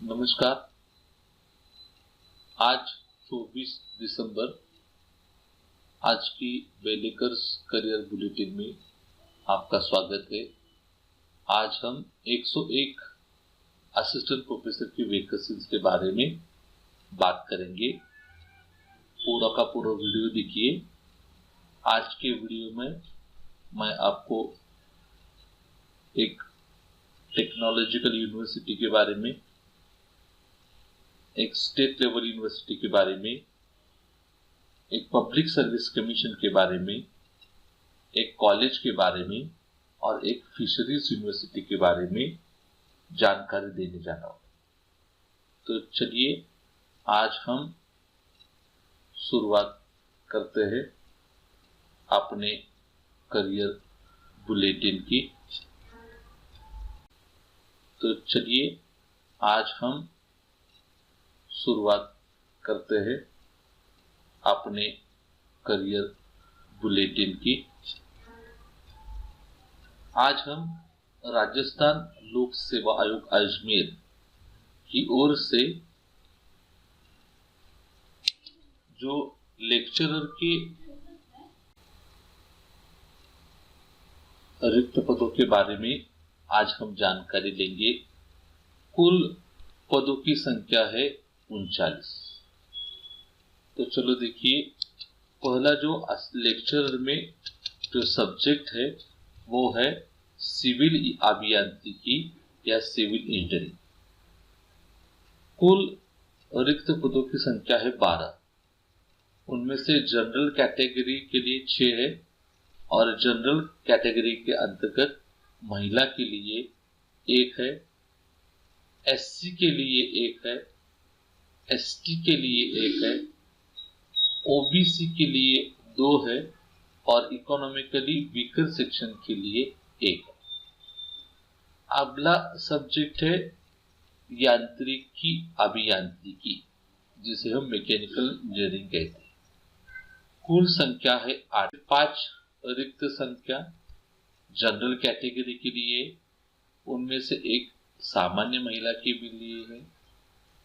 नमस्कार। आज 24 दिसंबर आज की बेलेकर्स करियर बुलेटिन में आपका स्वागत है। आज हम 101 असिस्टेंट प्रोफेसर की वैकेंसीज के बारे में बात करेंगे। पूरा का पूरा वीडियो देखिए। आज के वीडियो में मैं आपको एक टेक्नोलॉजिकल यूनिवर्सिटी के बारे में, एक स्टेट लेवल यूनिवर्सिटी के बारे में, एक पब्लिक सर्विस कमीशन के बारे में, एक कॉलेज के बारे में और एक फिशरीज यूनिवर्सिटी के बारे में जानकारी देने जा रहा हूं। तो चलिए आज हम शुरुआत करते हैं अपने करियर बुलेटिन की। तो चलिए आज हम शुरुआत करते हैं अपने करियर बुलेटिन की। आज हम राजस्थान लोक सेवा आयोग अजमेर की ओर से जो लेक्चरर के रिक्त पदों के बारे में आज हम जानकारी लेंगे। कुल पदों की संख्या है 39। तो चलो देखिए, पहला जो लेक्चरर में जो सब्जेक्ट है वो है सिविल अभियांत्रिकी या सिविल इंजीनियरिंग। कुल रिक्त पदों की संख्या है 12। उनमें से जनरल कैटेगरी के लिए 6 है और जनरल कैटेगरी के अंतर्गत महिला के लिए 1 है, एससी के लिए 1 है, एसटी के लिए 1 है, ओबीसी के लिए 2 है और इकोनॉमिकली वीकर सेक्शन के लिए 1 है। अगला सब्जेक्ट है यांत्रिकी अभियांत्रिकी, जिसे हम मैकेनिकल इंजीनियरिंग कहते हैं। कुल संख्या है 8। 5 रिक्त संख्या जनरल कैटेगरी के लिए, उनमें से 1 सामान्य महिला के लिए है,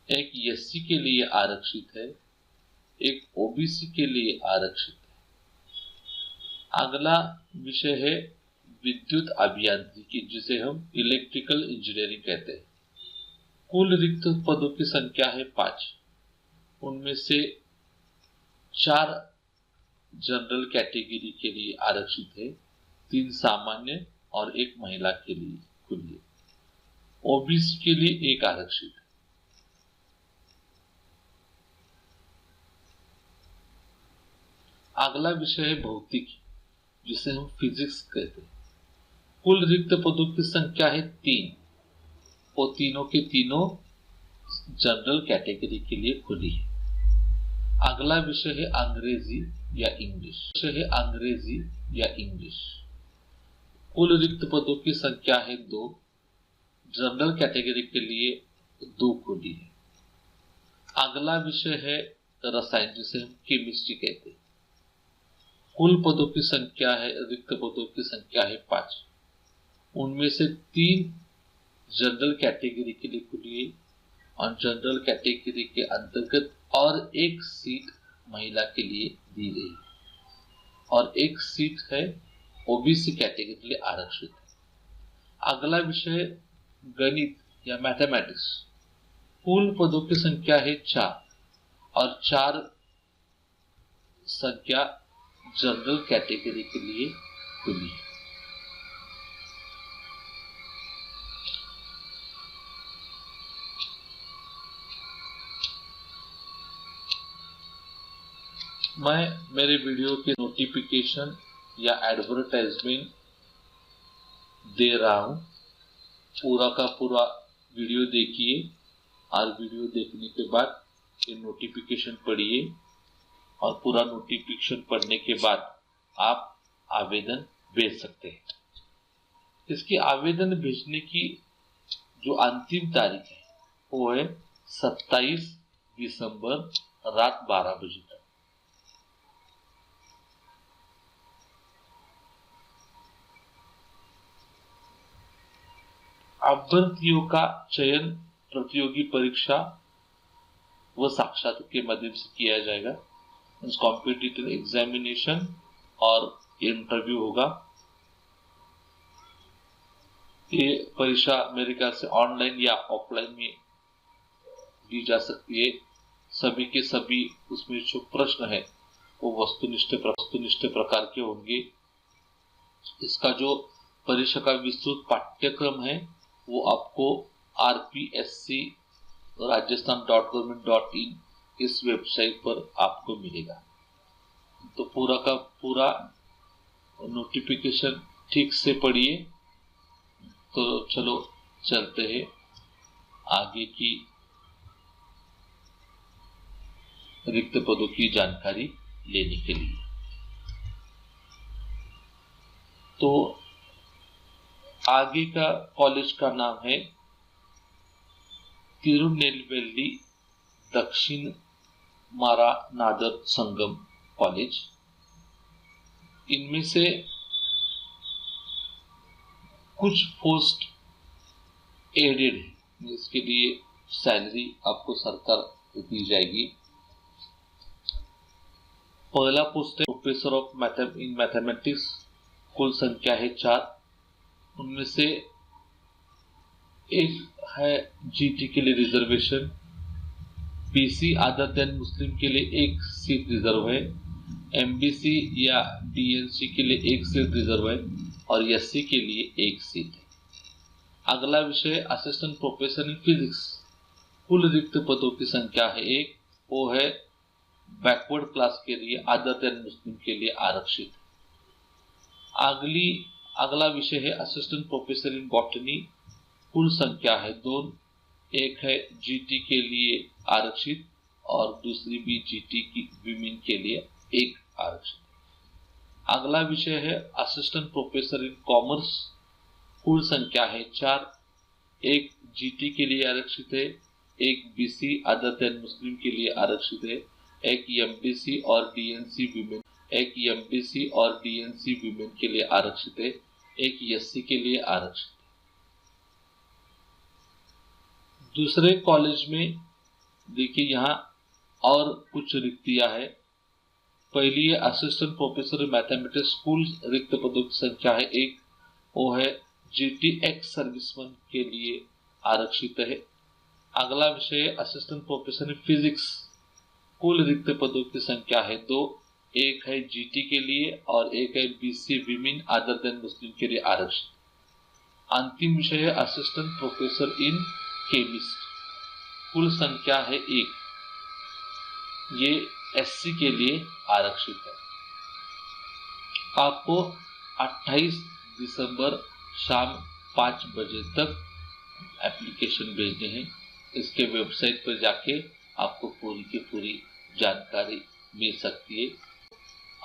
1 एससी के लिए आरक्षित है, 1 ओबीसी के लिए आरक्षित है। अगला विषय है विद्युत अभियांत्रिकी, जिसे हम इलेक्ट्रिकल इंजीनियरिंग कहते हैं। कुल रिक्त पदों की संख्या है 5। उनमें से 4 जनरल कैटेगरी के लिए आरक्षित है, 3 सामान्य और 1 महिला के लिए खुली है। ओबीसी के लिए 1 आरक्षित है। अगला विषय है भौतिकी, जिसे हम फिजिक्स कहते हैं। कुल रिक्त पदों की संख्या है 3 और तीनों के तीनों जनरल कैटेगरी के लिए खुली है। अगला विषय है अंग्रेजी या इंग्लिश। कुल रिक्त पदों की संख्या है 2। जनरल कैटेगरी के लिए 2 खुली है। अगला विषय है रसायन, जिसे हम केमिस्ट्री कहते हैं। कुल पदों की संख्या है, रिक्त पदों की संख्या है 5। उनमें से 3 जनरल कैटेगरी के लिए खुली है और जनरल कैटेगरी के अंतर्गत और 1 सीट महिला के लिए दी गई है और 1 सीट है ओबीसी कैटेगरी के लिए आरक्षित है। अगला विषय गणित या मैथमेटिक्स। कुल पदों की संख्या है 4 और 4 संख्या जनरल कैटेगरी के लिए खुली है। मैं मेरे वीडियो के नोटिफिकेशन या एडवर्टाइजमेंट दे रहा हूं। पूरा का पूरा वीडियो देखिए और वीडियो देखने के बाद ये नोटिफिकेशन पढ़िए और पूरा नोटिफिकेशन पढ़ने के बाद आप आवेदन भेज सकते हैं। इसकी आवेदन भेजने की जो अंतिम तारीख है वो है 27 दिसंबर रात 12 बजे तक। अभ्यर्थियों का चयन प्रतियोगी परीक्षा व साक्षात्कार के माध्यम से किया जाएगा। कॉम्पिटिटिव एग्जामिनेशन और इंटरव्यू होगा। ये परीक्षा मेरे ख्याल से ऑनलाइन या ऑफलाइन में दी जा सकती है। सभी के सभी उसमें जो प्रश्न है वो वस्तुनिष्ठ प्रकार के होंगे। इसका जो परीक्षा का विस्तृत पाठ्यक्रम है वो आपको rpsc rajasthan.government.in इस वेबसाइट पर आपको मिलेगा। तो पूरा का पूरा नोटिफिकेशन ठीक से पढ़िए। तो चलो चलते हैं आगे की रिक्त पदों की जानकारी लेने के लिए। तो आगे का कॉलेज का नाम है तिरुनेलवेली दक्षिण मारानादर संगम कॉलेज। इनमें से कुछ पोस्ट एडेड है, इसके लिए सैलरी आपको सरकार दी जाएगी। पहला पोस्ट है प्रोफेसर ऑफ मैथमेटिक्स, कुल संख्या है 4। उनमें से एक है जीटी के लिए रिजर्वेशन, बीसी अदर देन मुस्लिम के लिए एक सीट रिजर्व है, एमबीसी या डीएनसी के लिए एक सीट रिजर्व है और एससी के लिए एक सीट है। अगला विषय असिस्टेंट प्रोफेसर इन फिजिक्स, कुल रिक्त पदों की संख्या है 1, वो है बैकवर्ड क्लास के लिए अदर देन मुस्लिम के लिए आरक्षित। अगला विषय है असिस्टेंट प्रोफेसर इन बॉटनी, कुल संख्या है 2, एक है जीटी के लिए आरक्षित और दूसरी भी जीटी की विमेन के लिए एक आरक्षित। अगला विषय है असिस्टेंट प्रोफेसर इन कॉमर्स, कुल संख्या है 4, एक जीटी के लिए आरक्षित है, एक बीसी अदर देन मुस्लिम के लिए आरक्षित है, एक एमबीसी और डीएनसी विमेन के लिए आरक्षित है, एक एससी के लिए आरक्षित है। दूसरे कॉलेज में देखिए यहाँ और कुछ रिक्तियां है। पहली है असिस्टेंट प्रोफेसर मैथमेटिक्स, कुल रिक्त पदों की संख्या है 1, वो है जीटी एक्स सर्विसमैन के लिए आरक्षित है। अगला विषय है असिस्टेंट प्रोफेसर फिजिक्स, कुल रिक्त पदों की संख्या है 2, एक है जीटी के लिए और एक है बीसी विमेन अदर देन मुस्लिम के लिए आरक्षित। अंतिम विषय है असिस्टेंट प्रोफेसर इन केमिस्ट, कुल संख्या है 1, ये एससी के लिए आरक्षित है। आपको 28 दिसंबर शाम 5 बजे तक एप्लीकेशन भेजने हैं। इसके वेबसाइट पर जाके आपको पूरी की पूरी जानकारी मिल सकती है।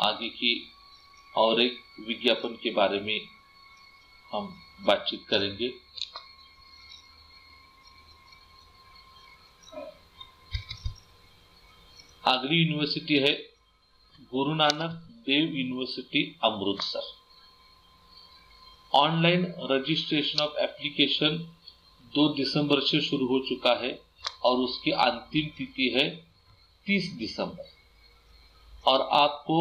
आगे की और एक विज्ञापन के बारे में हम बातचीत करेंगे। अगली यूनिवर्सिटी है Guru Nanak Dev university Amritsar. Online registration of application 2 दिसंबर से शुरू हो चुका है और उसकी अंतिम तिथि है 30 दिसंबर और आपको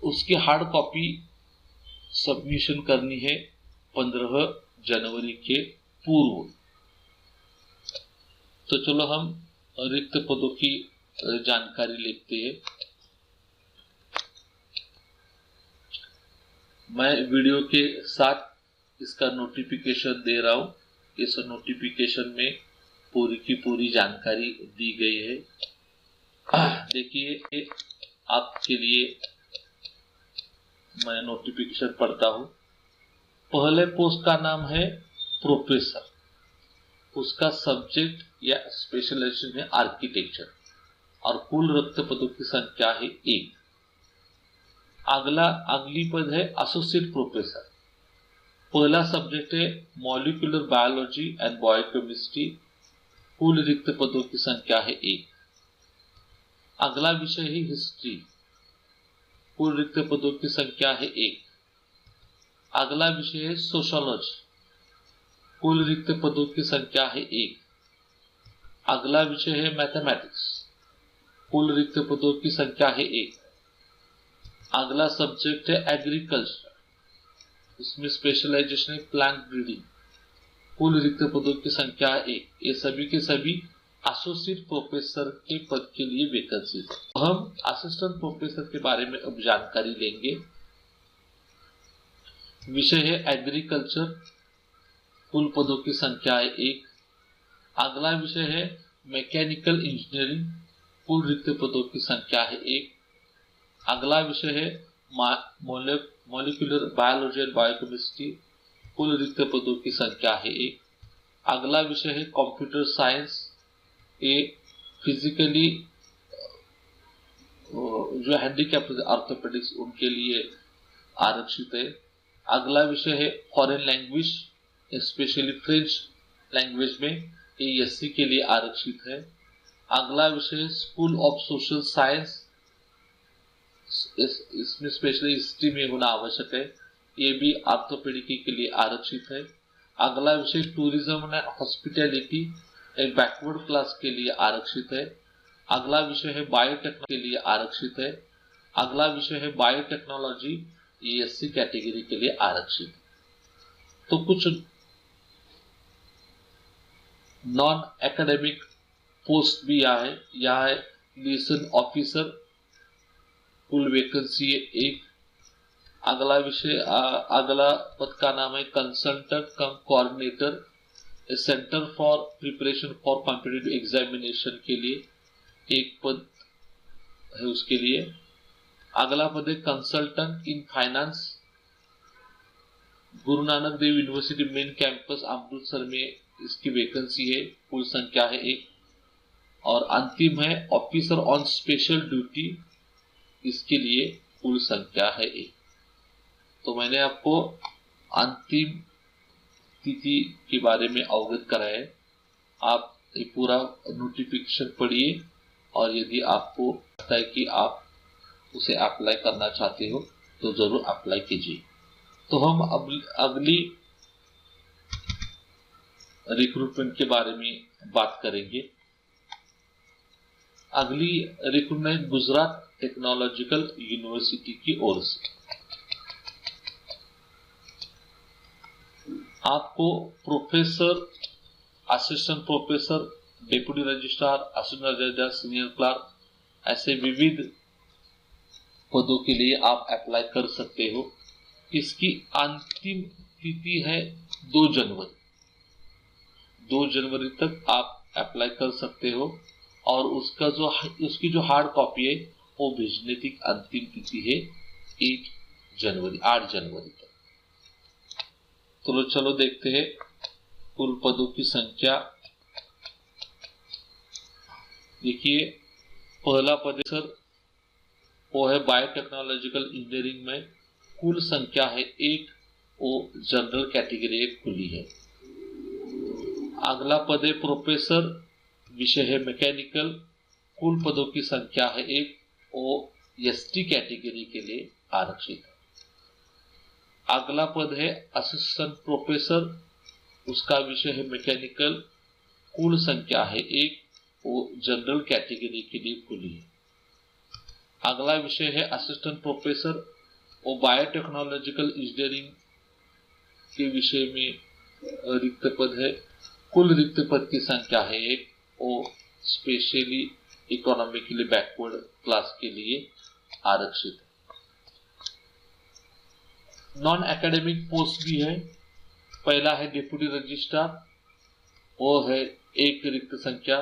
उसकी हार्ड कॉपी सबमिशन करनी है 15 जनवरी के पूर्व। तो चलो हम रिक्त पदों की जानकारी लेते हैं। मैं वीडियो के साथ इसका नोटिफिकेशन दे रहा हूं। इस नोटिफिकेशन में पूरी की पूरी जानकारी दी गई है। देखिए आपके लिए मैं नोटिफिकेशन पढ़ता हूं। पहले पोस्ट का नाम है प्रोफेसर, उसका सब्जेक्ट या स्पेशलाइजेशन है आर्किटेक्चर और कुल रिक्त पदों की संख्या है 1। अगली पद है एसोसिएट प्रोफेसर, पहला सब्जेक्ट है मॉलिक्यूलर बायोलॉजी एंड बायोकेमिस्ट्री, कुल रिक्त पदों की संख्या है 1। अगला विषय है हिस्ट्री, कुल रिक्त पदों की संख्या है 1। अगला विषय है सोशियोलॉजी, कुल रिक्त पदों की संख्या है 1। अगला विषय है मैथमेटिक्स, कुल रिक्त पदों की संख्या है 1। अगला सब्जेक्ट है एग्रीकल्चर, इसमें स्पेशलाइजेशन है प्लांट ब्रीडिंग, कुल रिक्त पदों की संख्या है 1। ये सभी के सभी एसोसिएट प्रोफेसर के पद के लिए वैकेंसीज है। तो हम असिस्टेंट प्रोफेसर के बारे में अब जानकारी लेंगे। विषय है एग्रीकल्चर, कुल पदों की संख्या है 1। अगला विषय है मैकेनिकल इंजीनियरिंग, कुल रिक्त पदों की संख्या है 1। अगला विषय है मॉलिक्यूलर बायोलॉजी एंड बायोकेमिस्ट्री, कुल रिक्त पदों की संख्या है 1। अगला विषय है कंप्यूटर साइंस, ये फिजिकली जो हैंडीकैप ऑर्थोपेडिक्स उनके लिए आरक्षित है। अगला विषय है foreign language, specially French language में, ये एससी के लिए आरक्षित है। अगला विषय है स्कूल ऑफ सोशल साइंस, इसमें स्पेशली हिस्ट्री में होना आवश्यक है, ये भी ऑर्थोपेडिकी के लिए आरक्षित है। अगला विषय टूरिज्म एंड हॉस्पिटैलिटी, एक बैकवर्ड क्लास के लिए आरक्षित है। अगला विषय है बायोटेक्नोलॉजी के लिए आरक्षित है। अगला विषय है बायोटेक्नोलॉजी, ये एससी कैटेगरी के लिए आरक्षित है। तो कुछ नॉन एकेडमिक पोस्ट भी यहाँ है लिसन ऑफिसर, कुल वैकेंसी है 1। अगला विषय अगला पद का नाम है consultant come coordinator, centre for preparation for competitive examination के लिए एक पद है उसके लिए। अगला पद है consultant in finance, Guru Nanak Dev university main campus Amritsar में इसकी वैकेंसी है, कुल संख्या है 1। और अंतिम है ऑफिसर ऑन स्पेशल ड्यूटी, इसके लिए कुल संख्या है 1। तो मैंने आपको अंतिम तिथि के बारे में अवगत कराया है। आप ये पूरा नोटिफिकेशन पढ़िए और यदि आपको लगता है कि आप उसे अप्लाई करना चाहते हो तो जरूर अप्लाई कीजिए। तो हम अगली रिक्रूटमेंट के बारे में बात करेंगे। अगली रिक्रूटमेंट गुजरात टेक्नोलॉजिकल यूनिवर्सिटी की ओर से। आपको professor, assistant professor, deputy registrar, assistant registrar, senior clerk, ऐसे विविध पदों के लिए आप अप्लाई कर सकते हो। इसकी अंतिम तिथि है 2 जनवरी। 2 जनवरी तक आप अप्लाई कर सकते हो और उसकी जो हार्ड कॉपी है वो भेजने की अंतिम तिथि है 8 जनवरी तक। तो चलो देखते हैं कुल पदों की संख्या। देखिए पहला पद सर वो है बायोटेक्नोलॉजिकल इंजीनियरिंग में, कुल संख्या है 1, वो जनरल कैटेगरी 1 खुली है। अगला पद है प्रोफेसर, विषय है मैकेनिकल, कुल पदों की संख्या है 1, वो एसटी कैटेगरी के लिए आरक्षित है। अगला पद है असिस्टेंट प्रोफेसर, उसका विषय है मैकेनिकल, कुल संख्या है 1, वो जनरल कैटेगरी के लिए खुली है। अगला विषय है असिस्टेंट प्रोफेसर, वो बायोटेक्नोलॉजिकल इंजीनियरिंग के विषय में रिक्त पद है, कुल रिक्त पद की संख्या है 1, वो स्पेशली इकोनॉमिकली बैकवर्ड क्लास के लिए आरक्षित है। नॉन एकेडमिक पोस्ट भी है। पहला है डेप्यूटी रजिस्ट्रार, वो है 1 रिक्त संख्या।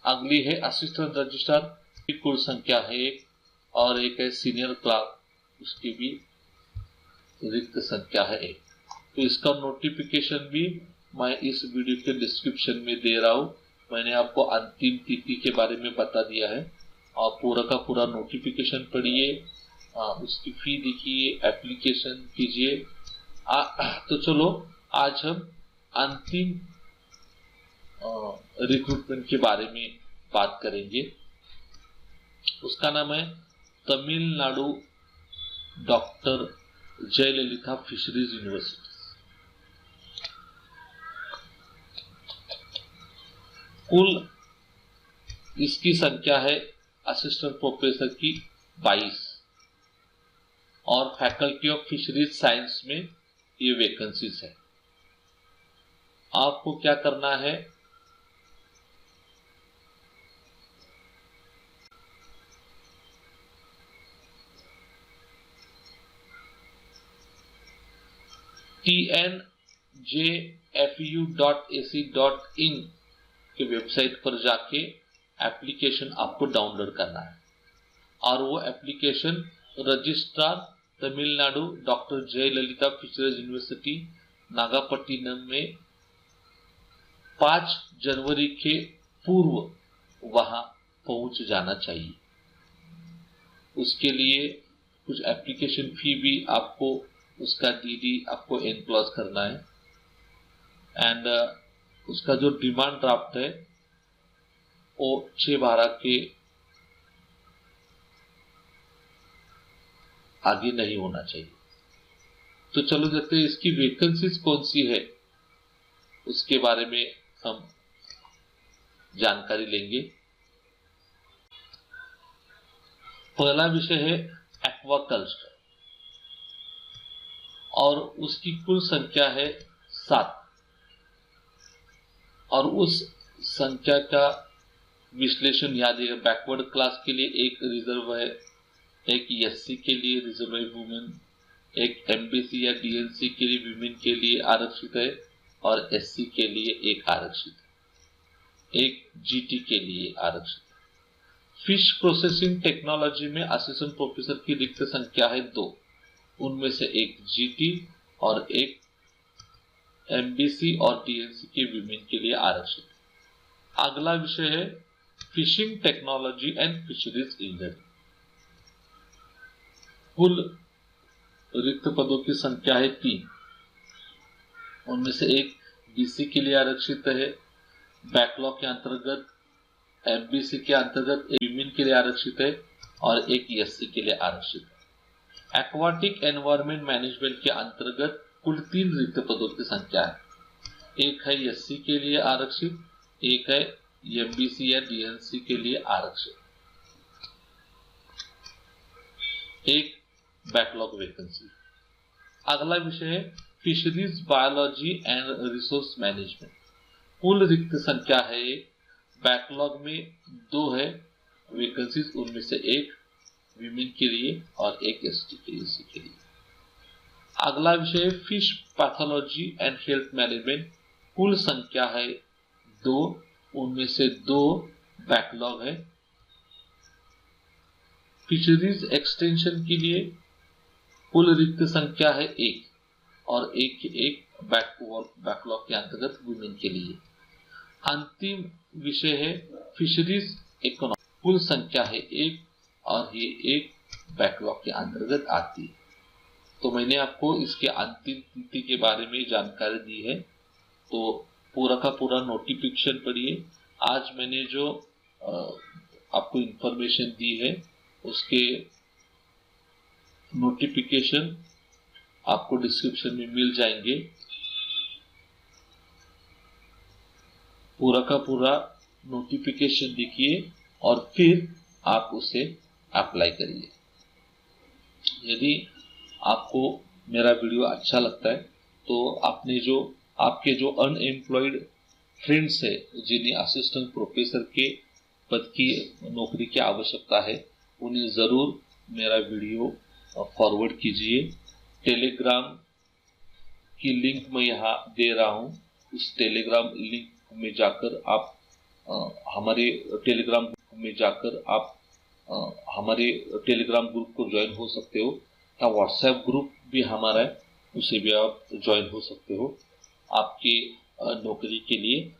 अगली है असिस्टेंट रजिस्ट्रार की कुल संख्या है 1 और एक है सीनियर क्लर्क, उसकी भी रिक्त संख्या है 1। तो इसका नोटिफिकेशन भी मैं इस वीडियो के डिस्क्रिप्शन में दे रहा हूँ। मैंने आपको अंतिम तिथि के बारे में बता दिया है और पूरा का पूरा नोटिफिकेशन पढ़िए, उसकी फी देखिए, एप्लीकेशन कीजिए। तो चलो आज हम अंतिम रिक्रूटमेंट के बारे में बात करेंगे। उसका नाम है Tamil Nadu doctor Jayalalithaa fisheries university. कुल इसकी संख्या है असिस्टेंट प्रोफेसर की 22 और फैकल्टी ऑफ फिशरीज साइंस में ये वैकेंसीज है। आपको क्या करना है, tnjfu.ac.in के वेबसाइट पर जाके एप्लीकेशन आपको डाउनलोड करना है और वो application registrar Tamil Nadu doctor Jayalalithaa fisheries university Nagapattinam में 5 जनवरी के पूर्व वहां पहुंच जाना चाहिए। उसके लिए कुछ एप्लीकेशन फी भी आपको, उसका डीडी आपको एनक्लोज करना है एंड उसका जो डिमांड ड्राफ्ट है वो 6/12 के आगे नहीं होना चाहिए। तो चलो देखते हैं इसकी वैकेंसीज कौन सी है, उसके बारे में हम जानकारी लेंगे। पहला विषय है एक्वाकल्चर और उसकी कुल संख्या है 7 और उस संख्या का विश्लेषण याद है। बैकवर्ड क्लास के लिए एक रिजर्व है, एक एससी के लिए रिजर्व है वुमेन, एक एमबीसी या डीएनसी के लिए वुमेन के लिए आरक्षित है और एससी के लिए एक आरक्षित है, एक जीटी के लिए आरक्षित है। फिश प्रोसेसिंग टेक्नोलॉजी में असिस्टेंट प्रोफेसर की रिक्त संख्या है 2, उनमें से एक जीटी और एक एमबीसी और डीएनसी के विमेन के लिए आरक्षित है। अगला विषय है fishing technology and fisheries engineering. कुल रिक्त पदों की संख्या है 3, उनमें से एक बीसी के लिए आरक्षित है, बैकलॉग के अंतर्गत एमबीसी के अंतर्गत विमेन के लिए आरक्षित है और एक एससी के लिए आरक्षित है। एक्वाटिक एनवायरमेंट मैनेजमेंट के अंतर्गत कुल 3 रिक्त पदों की संख्या है, एक है एससी के लिए आरक्षित, एक है एमबीसी या डीएनसी के लिए आरक्षित, एक बैकलॉग वैकेंसी। अगला विषय है fisheries biology and resource management. कुल रिक्त संख्या है, बैकलॉग में 2 है वैकेंसीज, उनमें से एक विमेन के लिए और एक एसटी के लिए। अगला विषय है fish pathology and health management. कुल संख्या है 2, उनमें से 2 बैकलॉग है। फिशरीज एक्सटेंशन के लिए कुल रिक्त संख्या है 1 और एक बैकलॉग के अंतर्गत वुमेन के लिए। अंतिम विषय है फिशरीज इकोनॉमी। कुल संख्या है 1 और ये एक बैकलॉग के अंतर्गत आती है। तो मैंने आपको इसके अंतिम तिथि के बारे में जानकारी दी है, तो पूरा का पूरा नोटिफिकेशन पढ़िए। आज मैंने जो आपको इंफॉर्मेशन दी है उसके नोटिफिकेशन आपको डिस्क्रिप्शन में मिल जाएंगे। पूरा का पूरा नोटिफिकेशन देखिए और फिर आप उसे अप्लाई करिए। यदि आपको मेरा वीडियो अच्छा लगता है तो आपके जो अनएम्प्लॉयड फ्रेंड्स है जिन्हें असिस्टेंट प्रोफेसर के पद की नौकरी की आवश्यकता है, उन्हें जरूर मेरा वीडियो फॉरवर्ड कीजिए। टेलीग्राम की लिंक मैं यहाँ दे रहा हूँ, उस टेलीग्राम लिंक में जाकर आप हमारे टेलीग्राम ग्रुप को ज्वाइन हो सकते हो, या व्हाट्सएप ग्रुप भी हमारा है, उसे भी आप ज्वाइन हो सकते हो। आपकी नौकरी के लिए